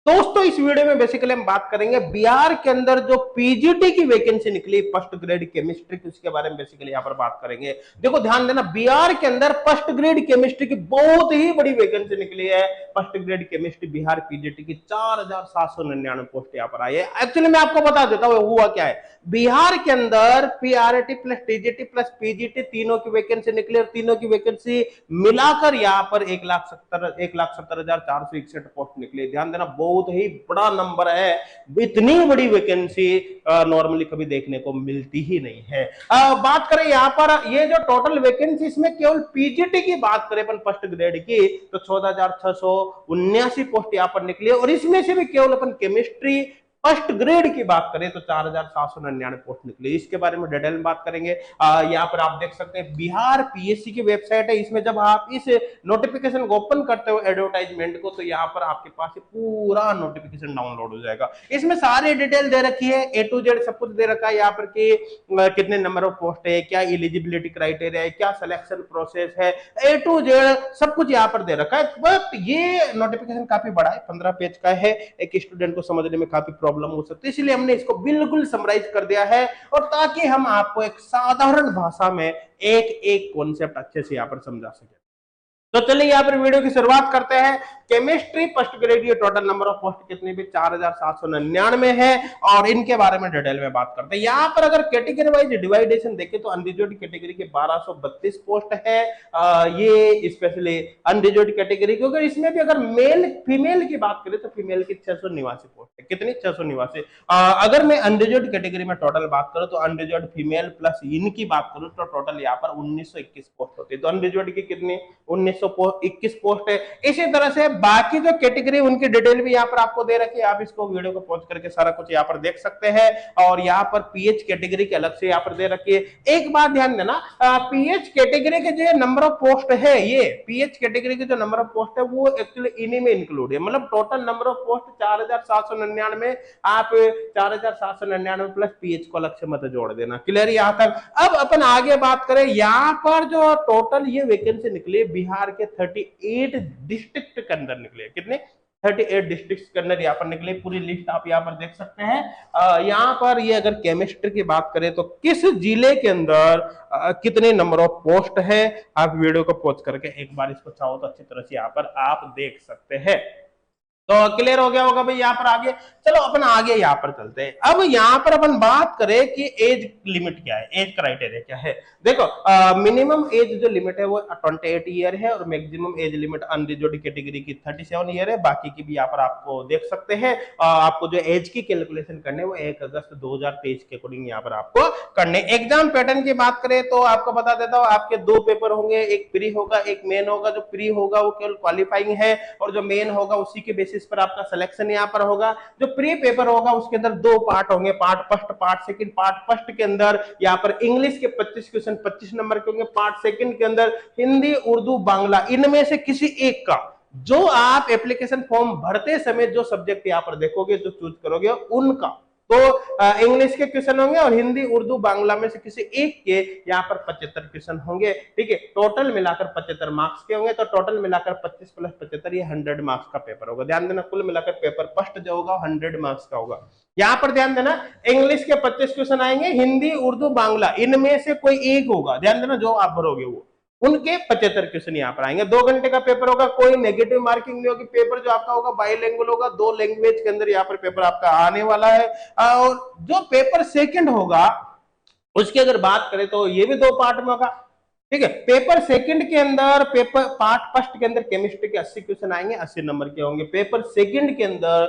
दोस्तों इस वीडियो में बेसिकली हम बात करेंगे बिहार के अंदर जो पीजीटी की वैकेंसी निकली फर्स्ट ग्रेड केमिस्ट्री की, उसके बारे में बेसिकली यहाँ पर बात करेंगे। देखो ध्यान देना, बिहार के अंदर फर्स्ट ग्रेड केमिस्ट्री की बहुत ही बड़ी वैकेंसी निकली है। First grade chemistry Bihar PGT की 4799 पोस्ट यहाँ पर आई है। एक्चुअली मैं आपको बता देता हूँ हुआ क्या है। बिहार के अंदर PRT plus TGT plus PGT तीनों की वैकेंसी निकली और तीनों की वैकेंसी मिलाकर यहाँ पर 1,70,461 पोस्ट निकली। ध्यान देना, बहुत ही बड़ा नंबर है। इतनी बड़ी वैकेंसी नॉर्मली कभी देखने को मिलती ही नहीं है। बात करें यहाँ पर ये जो टोटल वैकेंसी, इसमें केवल पीजीटी की बात करें अपन फर्स्ट ग्रेड की तो 14,679 पोस्ट यहाँ पर निकली और इसमें से भी केवल अपन केमिस्ट्री फर्स्ट ग्रेड की बात करें तो 4,799 पोस्ट निकली। इसके बारे में डिटेल में बात करेंगे। यहाँ पर आप देख सकते हैं बिहार पीएससी की वेबसाइट है। इसमें जब आप इस नोटिफिकेशन को ओपन करते हो एडवर्टाइजमेंट को, तो यहाँ पर आपके पास पूरा नोटिफिकेशन डाउनलोड हो जाएगा। इसमें सारी डिटेल दे रखी है, ए टू जेड सब कुछ दे रखा है यहाँ पर कि कितने नंबर ऑफ पोस्ट है, क्या एलिजिबिलिटी क्राइटेरिया है, क्या सिलेक्शन प्रोसेस है, ए टू जेड सब कुछ यहाँ पर दे रखा है। बट ये नोटिफिकेशन काफी बड़ा है, 15 पेज का है। एक स्टूडेंट को समझने में काफी प्रॉब्लम हो सकती है, इसलिए हमने इसको बिल्कुल समराइज कर दिया है और ताकि हम आपको एक साधारण भाषा में एक एक कॉन्सेप्ट अच्छे से यहाँ पर समझा सके। तो चलिए यहाँ पर वीडियो की शुरुआत करते हैं। केमिस्ट्री फर्स्ट ग्रेड की टोटल नंबर ऑफ पोस्ट कितनी भी 4,799 है और इनके बारे में डिटेल में बात करते हैं। यहाँ पर अगर कैटेगरी वाइज डिवाइडेशन देखें तो अनरिजर्व्ड कैटेगरी के 1232 पोस्ट है। ये स्पेशली अनरिजर्व्ड कैटेगरी, क्योंकि इसमें भी अगर मेल फीमेल की बात करें तो फीमेल की 689 पोस्ट है। कितनी? 689। अगर मैं अनरिजर्व्ड कैटेगरी में टोटल बात करूं तो अनरिजर्व्ड फीमेल प्लस इनकी बात करूं तो टोटल यहाँ पर 1921 पोस्ट होती है। तो अनरिजर्व्ड की कितनी? 1921 पोस्ट है। इसी तरह से बाकी जो कैटेगरी उनकी डिटेल भी यहाँ पर आपको दे रखी है। आप इसको वीडियो को पॉज करके सारा कुछ यहाँ पर देख सकते हैं और यहाँ पर पीएच कैटेगरी के अलग से यहाँ पर दे रखी है। एक बात ध्यान देना, पीएच कैटेगरी के जो नंबर ऑफ पोस्ट है, ये पीएच कैटेगरी के जो नंबर ऑफ पोस्ट है वो एक्चुअली इन्हीं में इंक्लूड है। मतलब टोटल नंबर ऑफ पोस्ट 4,799, आप 4,799 प्लस पीएच को अलग से मत जोड़ देना। क्लियर यहाँ तक? अब अपन आगे बात करें, यहाँ पर जो टोटल ये वैकेंसी निकली बिहार के 38 डिस्ट्रिक्ट के अंदर निकले। कितने? 38 डिस्ट्रिक्ट के अंदर यहाँ पर निकले। पूरी लिस्ट आप यहाँ पर देख सकते हैं। यहाँ पर ये अगर केमिस्ट्री की बात करें तो किस जिले के अंदर कितने नंबर ऑफ पोस्ट है, आप वीडियो को पॉज करके एक बार इसको चाहो तो अच्छी तरह से यहाँ पर आप देख सकते हैं। तो क्लियर हो गया होगा भाई यहाँ पर आगे। चलो अपन आगे यहाँ पर चलते हैं। अब यहाँ पर अपन बात करें कि एज लिमिट क्या है, एज क्राइटेरिया क्या है। देखो मिनिमम एज जो लिमिट है वो 28 ईयर है और maximum age limit unreserved category की 37 ईयर है। बाकी की भी यहाँ पर आपको देख सकते हैं। आपको जो एज की कैलकुलेशन करने वो 1 अगस्त 2023 के अकॉर्डिंग यहाँ पर आपको करने। एग्जाम पैटर्न की बात करें तो आपको बता देता हूँ, आपके 2 पेपर होंगे, एक प्री होगा एक मेन होगा। जो प्री होगा वो केवल क्वालिफाइंग है और जो मेन होगा उसी के बेसिस पर आपका सिलेक्शन यहाँ पर होगा। जो प्री पेपर होगा उसके अंदर 2 पार्ट होंगे, part first part second. Part first के अंदर यहाँ पर इंग्लिश के 25 क्वेश्चन 25 नंबर के होंगे। पार्ट सेकंड के अंदर हिंदी उर्दू बांग्ला, इनमें से किसी एक का जो आप एप्लीकेशन फॉर्म भरते समय जो सब्जेक्ट यहाँ पर देखोगे, जो चूज करोगे उनका तो इंग्लिश के क्वेश्चन होंगे और हिंदी उर्दू बांग्ला में से किसी एक के यहाँ पर 75 क्वेश्चन होंगे। ठीक है, टोटल मिलाकर 75 मार्क्स के होंगे। तो टोटल मिलाकर 25 प्लस 75 ये 100 मार्क्स का पेपर होगा। ध्यान देना, कुल मिलाकर पेपर फर्स्ट जो होगा 100 मार्क्स का होगा। यहाँ पर ध्यान देना, इंग्लिश के 25 क्वेश्चन आएंगे, हिंदी उर्दू बांग्ला इनमें से कोई एक होगा। ध्यान देना, जो आप भरोगे वो उनके 75 क्वेश्चन यहाँ पर आएंगे। 2 घंटे का पेपर होगा, कोई नेगेटिव मार्किंग नहीं होगी। पेपर जो आपका होगा बाइलिंगुअल होगा, 2 लैंग्वेज के अंदर यहाँ पर पेपर आपका आने वाला है। और जो पेपर सेकंड होगा उसकी अगर बात करें तो ये भी 2 पार्ट में होगा। ठीक है, पेपर सेकंड के अंदर, पेपर पार्ट फर्स्ट के अंदर केमिस्ट्री के 80 क्वेश्चन आएंगे, 80 नंबर के होंगे। पेपर सेकंड के अंदर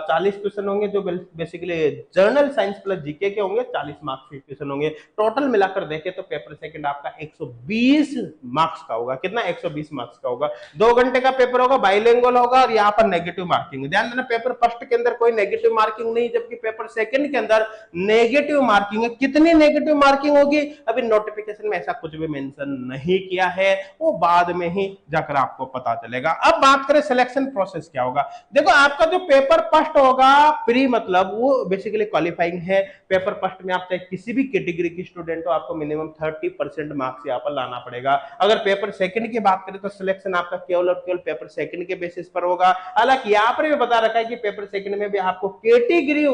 40 क्वेश्चन होंगे जो basically general science plus GK के होंगे, 40 मार्क्स के क्वेश्चन होंगे। टोटल मिलाकर देखें तो पेपर सेकंड आपका 120 मार्क्स का होगा। कितना? 120 मार्क्स का होगा। 2 घंटे का पेपर होगा, बाइलिंगुअल होगा और यहाँ पर नेगेटिव मार्किंग। ध्यान देना, पेपर फर्स्ट के अंदर कोई नेगेटिव मार्किंग नहीं, जबकि पेपर सेकंड के अंदर नेगेटिव मार्किंग है। कितनी नेगेटिव मार्किंग होगी अभी नोटिफिकेशन में ऐसा कुछ भी मेंशन मेंशन नहीं किया है वो बाद में ही जाकर आपको पता चलेगा। अब बात करें सिलेक्शन प्रोसेस क्या होगा। देखो आपका जो पेपर फर्स्ट होगा प्री मतलब वो बेसिकली क्वालिफाइंग है। पेपर फर्स्ट में आप चाहे किसी भी कैटेगरी की स्टूडेंट हो आपको मिनिमम 30% मार्क्स यहाँ पर लाना पड़ेगा। अगर पेपर सेकंड की बात करें तो सिलेक्शन आपका केवल और केवल पेपर सेकंड के बेसिस पर होगा। हालांकि यहाँ पर भी बता रखा है कि पेपर सेकंड में भी आपको कैटेगरी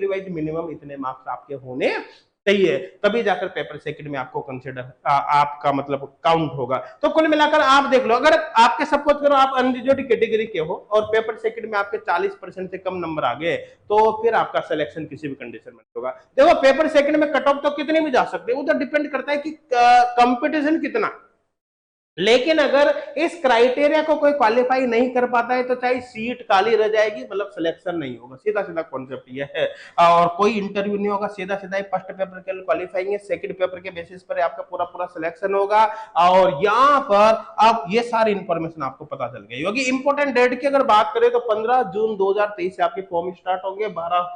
वाइज मिनिमम इतने मार्क्स आपके होने चाहिए, तभी जाकर पेपर सेकंड में आपको कंसिडर आपका मतलब काउंट होगा। तो कुल मिलाकर आप देख लो, अगर आपके सपोज करो आप अनरिजर्व्ड कैटेगरी के हो और पेपर सेकंड में आपके 40% से कम नंबर आ गए तो फिर आपका सिलेक्शन किसी भी कंडीशन में होगा। देखो पेपर सेकंड में कट ऑफ तो कितनी भी जा सकते हैं, वो तो डिपेंड करता है कि कंपटीशन कितना। लेकिन अगर इस क्राइटेरिया को कोई क्वालिफाई नहीं कर पाता है तो चाहे सीट खाली रह जाएगी, मतलब सिलेक्शन नहीं होगा। सीधा सीधा कॉन्सेप्ट ये है। और कोई इंटरव्यू नहीं होगा, सीधा सीधा फर्स्ट पेपर के लिए क्वालिफाइंग है, सेकंड पेपर के बेसिस पर आपका पूरा पूरा सिलेक्शन होगा। और यहाँ पर अब ये सारी इंफॉर्मेशन आपको पता चल गई होगी। इंपॉर्टेंट डेट की अगर बात करें तो 15 जून 2023 से आपके फॉर्म स्टार्ट होंगे। 12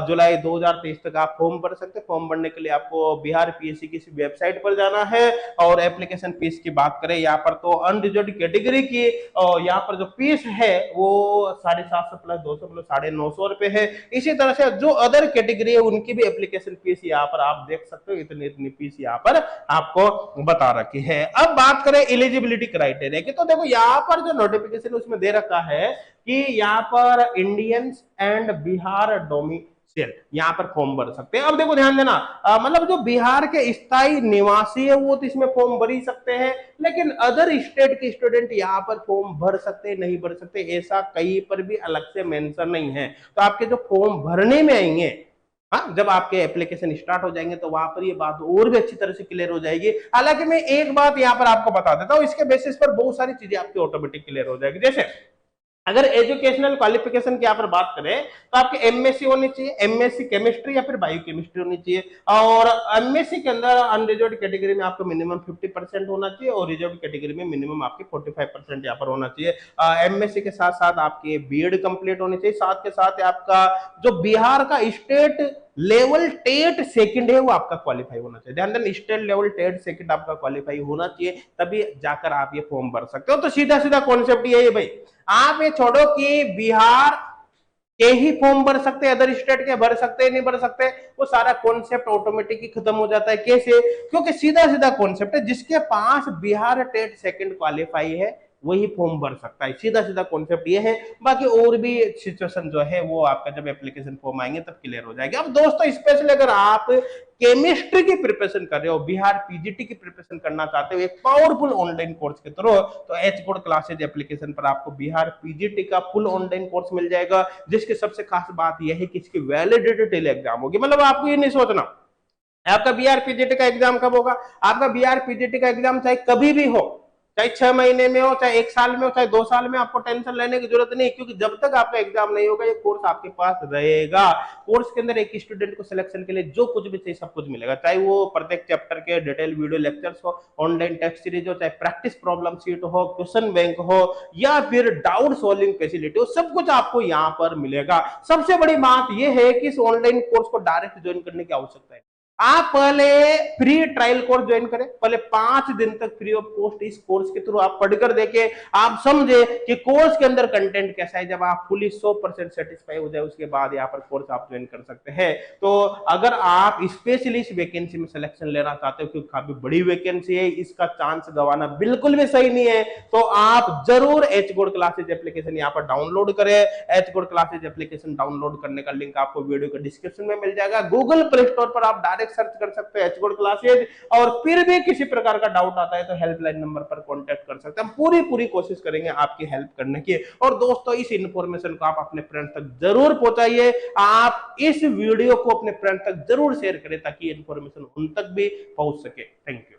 जुलाई 2023 तक आप फॉर्म भर सकते हैं। फॉर्म भरने के लिए आपको बिहार पीएससी की वेबसाइट पर जाना है। और एप्लीकेशन फीस की बात करें यहाँ पर तो अनरिजर्व्ड कैटेगरी की यहाँ पर जो फीस है वो 750 प्लस 200 प्लस 950 रुपए है। इसी तरह से जो अदर कैटेगरी है उनकी भी एप्लीकेशन फीस यहाँ पर आप देख सकते हो, इतनी इतनी फीस यहाँ पर आपको बता रखी है। अब बात करें एलिजिबिलिटी क्राइटेरिया की, तो देखो यहाँ पर जो नोटिफिकेशन उसमें दे रखा है कि यहाँ पर इंडियंस एंड बिहार डोमिसाइल यहाँ पर फॉर्म भर सकते हैं। अब देखो ध्यान देना, मतलब जो बिहार के स्थायी निवासी है वो तो इसमें फॉर्म भर ही सकते हैं, लेकिन अदर स्टेट के स्टूडेंट यहाँ पर फॉर्म भर सकते नहीं भर सकते ऐसा कहीं पर भी अलग से मेंशन नहीं है। तो आपके जो फॉर्म भरने में आएंगे, हाँ, जब आपके एप्लीकेशन स्टार्ट हो जाएंगे तो वहां पर ये बात और भी अच्छी तरह से क्लियर हो जाएगी। हालांकि मैं एक बात यहाँ पर आपको बता देता हूँ, इसके बेसिस पर बहुत सारी चीजें आपकी ऑटोमेटिक क्लियर हो जाएगी। जैसे अगर एजुकेशनल क्वालिफिकेशन की यहाँ पर बात करें तो आपकी एमएससी होनी चाहिए, एमएससी केमिस्ट्री या फिर बायोकेमिस्ट्री होनी चाहिए। और एमएससी के अंदर अनरिजर्व्ड कैटेगरी में आपको मिनिमम 50% होना चाहिए और रिजर्व कैटेगरी में मिनिमम आपके 45% यहाँ पर होना चाहिए। एमएससी के साथ साथ आपकी बीएड कंप्लीट होनी चाहिए। साथ के साथ आपका जो बिहार का स्टेट लेवल टेट सेकंड है वो आपका क्वालिफाई होना चाहिए। ध्यान देना, स्टेट लेवल टेट सेकंड आपका क्वालिफाई होना चाहिए, तभी जाकर आप ये फॉर्म भर सकते हो। तो सीधा सीधा कॉन्सेप्ट ये है भाई, आप ये छोड़ो कि बिहार के ही फॉर्म भर सकते, अदर स्टेट के भर सकते नहीं भर सकते, वो सारा कॉन्सेप्ट ऑटोमेटिक ही खत्म हो जाता है। कैसे? क्योंकि सीधा सीधा कॉन्सेप्ट है, जिसके पास बिहार टेट सेकंड क्वालिफाई है वही फॉर्म भर सकता है। सीधा सीधा कॉन्सेप्ट ये है। बाकी और भी सिचुएशन जो है वो आपका जब एप्लीकेशन फॉर्म आएंगे तब क्लियर हो जाएगा। अब दोस्तों स्पेशली अगर आप केमिस्ट्री की प्रिपरेशन कर रहे हो, बिहार पीजीटी की प्रिपरेशन करना चाहते हो एक पावरफुल ऑनलाइन कोर्स के थ्रू, तो एच कोड क्लासेज एप्लीकेशन पर आपको बिहार पीजीटी का फुल ऑनलाइन कोर्स मिल जाएगा। जिसकी सबसे खास बात यह है कि इसकी वैलिडिटी टेल एग्जाम होगी। मतलब आपको ये नहीं सोचना आपका बिहार पीजीटी का एग्जाम कब होगा। आपका बिहार पीजीटी का एग्जाम चाहे कभी भी हो, चाहे 6 महीने में हो, चाहे 1 साल में हो, चाहे 2 साल में, आपको टेंशन लेने की जरूरत नहीं, क्योंकि जब तक आपका एग्जाम नहीं होगा ये कोर्स आपके पास रहेगा। कोर्स के अंदर एक स्टूडेंट को सिलेक्शन के लिए जो कुछ भी चाहिए सब कुछ मिलेगा, चाहे वो प्रत्येक चैप्टर के डिटेल वीडियो लेक्चर्स हो, ऑनलाइन टेस्ट सीरीज हो, चाहे प्रैक्टिस प्रॉब्लम सीट हो, क्वेश्चन बैंक हो, या फिर डाउट सॉल्विंग फैसिलिटी हो, सब कुछ आपको यहाँ पर मिलेगा। सबसे बड़ी बात यह है कि इस ऑनलाइन कोर्स को डायरेक्ट ज्वाइन करने की आवश्यकता है। आप पहले फ्री ट्रायल कोर्स ज्वाइन करें, पहले 5 दिन तक फ्री ऑफ कॉस्ट इस कोर्स के थ्रू आप पढ़कर देखे, आप समझे कि कोर्स के अंदर कंटेंट कैसा है। जब आप फुली 100% सेटिस्फाई हो जाए उसके बाद यहाँ पर कोर्स आप ज्वाइन कर सकते हैं। तो अगर आप स्पेशली इस वैकेंसी में सिलेक्शन लेना चाहते हो क्योंकि काफी बड़ी वैकेंसी है, इसका चांस गंवाना बिल्कुल भी सही नहीं है, तो आप जरूर एच कोड क्लासेज एप्लीकेशन यहाँ पर डाउनलोड करें। H code classes application download करने का लिंक आपको वीडियो के डिस्क्रिप्शन में मिल जाएगा। गूगल प्ले स्टोर पर आप डायरेक्ट सर्च कर सकते हैं एच कोड क्लासेज, और फिर भी किसी प्रकार का डाउट आता है तो हेल्पलाइन नंबर पर कांटेक्ट कर सकते हैं। हम पूरी कोशिश करेंगे आपकी हेल्प करने की। और दोस्तों इस इंफॉर्मेशन को आप अपने फ्रेंड्स तक जरूर पहुंचाइए। आप इस वीडियो को अपने फ्रेंड्स तक जरूर शेयर करें ताकि इंफॉर्मेशन उन तक भी पहुंच सके। Thank you.